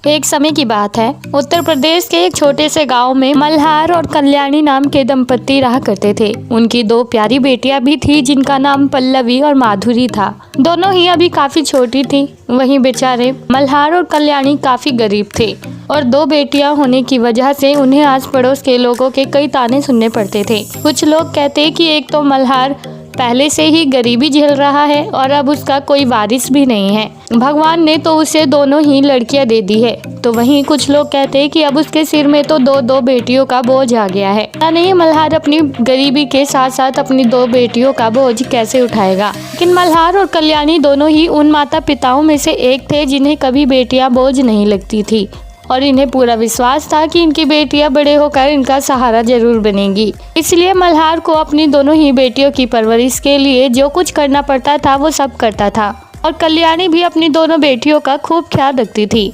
एक समय की बात है, उत्तर प्रदेश के एक छोटे से गांव में मल्हार और कल्याणी नाम के दंपत्ति रहा करते थे। उनकी 2 प्यारी बेटियां भी थी जिनका नाम पल्लवी और माधुरी था। दोनों ही अभी काफी छोटी थी। वहीं बेचारे मल्हार और कल्याणी काफी गरीब थे और 2 बेटियां होने की वजह से उन्हें आस पड़ोस के लोगों के कई ताने सुनने पड़ते थे। कुछ लोग कहते कि एक तो मल्हार पहले से ही गरीबी झेल रहा है और अब उसका कोई वारिस भी नहीं है। भगवान ने तो उसे दोनों ही लड़कियां दे दी है। तो वहीं कुछ लोग कहते हैं कि अब उसके सिर में तो 2 बेटियों का बोझ आ गया है। पता नहीं मल्हार अपनी गरीबी के साथ साथ अपनी 2 बेटियों का बोझ कैसे उठाएगा। लेकिन मल्हार और कल्याणी दोनों ही उन माता पिताओं में से एक थे जिन्हें कभी बेटियां बोझ नहीं लगती थी और इन्हें पूरा विश्वास था कि इनकी बेटियां बड़े होकर इनका सहारा जरूर बनेंगी। इसलिए मल्हार को अपनी दोनों ही बेटियों की परवरिश के लिए जो कुछ करना पड़ता था वो सब करता था और कल्याणी भी अपनी दोनों बेटियों का खूब ख्याल रखती थी।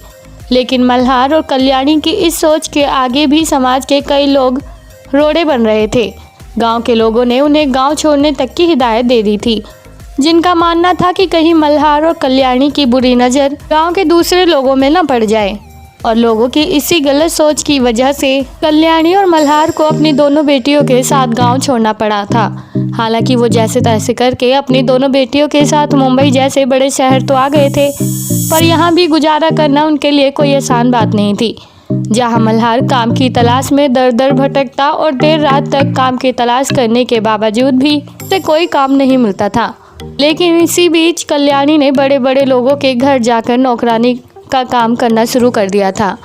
लेकिन मल्हार और कल्याणी की इस सोच के आगे भी समाज के कई लोग रोड़े बन रहे थे। गाँव के लोगों ने उन्हें गाँव छोड़ने तक की हिदायत दे दी थी, जिनका मानना था कि कहीं मल्हार और कल्याणी की बुरी नज़र गाँव के दूसरे लोगों में न पड़ जाए। और लोगों की इसी गलत सोच की वजह से कल्याणी और मल्हार को अपनी दोनों बेटियों के साथ गांव छोड़ना पड़ा था। हालांकि वो जैसे तैसे करके अपनी दोनों बेटियों के साथ मुंबई जैसे बड़े शहर तो आ गए थे, पर यहाँ भी गुजारा करना उनके लिए कोई आसान बात नहीं थी। जहाँ मल्हार काम की तलाश में दर दर भटकता और देर रात तक काम की तलाश करने के बावजूद भी उसे कोई काम नहीं मिलता था। लेकिन इसी बीच कल्याणी ने बड़े बड़े लोगों के घर जाकर नौकरानी का काम करना शुरू कर दिया था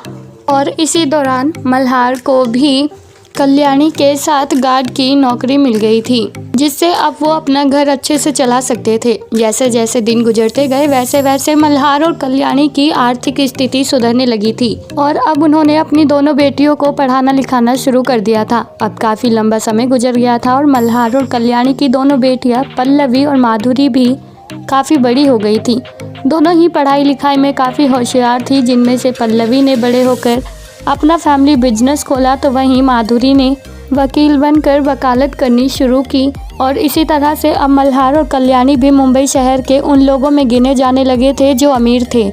और इसी दौरान मल्हार को भी कल्याणी के साथ गार्ड की नौकरी मिल गई थी, जिससे अब वो अपना घर अच्छे से चला सकते थे। जैसे जैसे दिन गुजरते गए वैसे वैसे मल्हार और कल्याणी की आर्थिक स्थिति सुधरने लगी थी और अब उन्होंने अपनी दोनों बेटियों को पढ़ाना लिखाना शुरू कर दिया था। अब काफ़ी लंबा समय गुजर गया था और मल्हार और कल्याणी की दोनों बेटियाँ पल्लवी और माधुरी भी काफ़ी बड़ी हो गई थी। दोनों ही पढ़ाई लिखाई में काफ़ी होशियार थी, जिनमें से पल्लवी ने बड़े होकर अपना फैमिली बिजनेस खोला तो वहीं माधुरी ने वकील बनकर वकालत करनी शुरू की। और इसी तरह से अब मल्हार और कल्याणी भी मुंबई शहर के उन लोगों में गिने जाने लगे थे जो अमीर थे।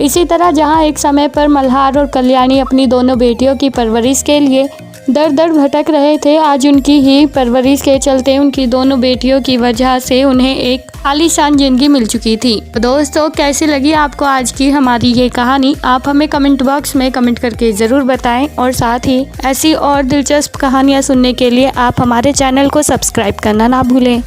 इसी तरह जहां एक समय पर मल्हार और कल्याणी अपनी दोनों बेटियों की परवरिश के लिए दर दर भटक रहे थे, आज उनकी ही परवरिश के चलते उनकी दोनों बेटियों की वजह से उन्हें एक आलीशान जिंदगी मिल चुकी थी। तो दोस्तों, कैसी लगी आपको आज की हमारी ये कहानी? आप हमें कमेंट बॉक्स में कमेंट करके ज़रूर बताएं और साथ ही ऐसी और दिलचस्प कहानियाँ सुनने के लिए आप हमारे चैनल को सब्सक्राइब करना ना भूलें।